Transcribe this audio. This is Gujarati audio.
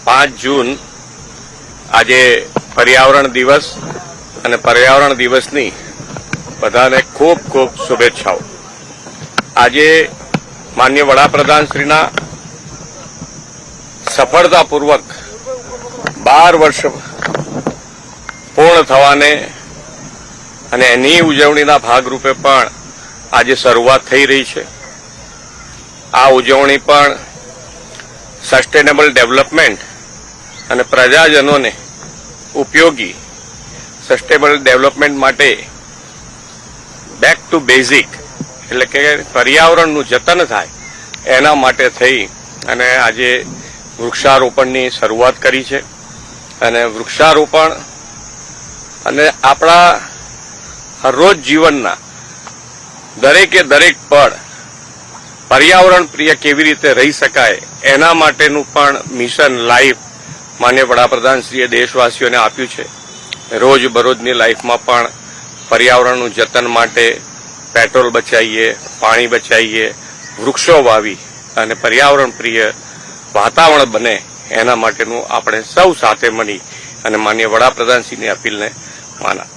5 જૂન આજે પર્યાવરણ દિવસ અને પર્યાવરણ દિવસની બધાને ખૂબ ખૂબ શુભેચ્છાઓ। આજે માનનીય વડાપ્રધાનશ્રીના સફળતાપૂર્વક 12 વર્ષ પૂર્ણ થવાને અને એની ઉજવણીના ભાગરૂપે પણ આજે શરૂઆત થઈ રહી છે। આ ઉજવણી પણ સસ્ટેનેબલ ડેવલપમેન્ટ અને પ્રજાજનોને ઉપયોગી સસ્ટેનેબલ ડેવલપમેન્ટ માટે બેક ટુ બેઝિક એટલે કે પર્યાવરણનું જતન થાય એના માટે થઈ અને આજે વૃક્ષારોપણની શરૂઆત કરી છે। અને વૃક્ષારોપણ અને આપણા હરરોજ જીવનના દરેકે દરેક પળ પર્યાવરણ પ્રિય કેવી રીતે રહી શકાય એના માટેનું પણ મિશન લાઈફ માનનીય વડાપ્રધાનશ્રીએ દેશવાસીઓને આપ્યું છે। રોજબરોજની લાઈફમાં પણ પર્યાવરણનું જતન માટે પેટ્રોલ બચાવીએ, પાણી બચાવીએ, વૃક્ષો વાવી અને પર્યાવરણ પ્રિય વાતાવરણ બને એના માટેનું આપણે સૌ સાથે મળી અને માનનીય વડાપ્રધાનશ્રીની અપીલને માન આપીએ।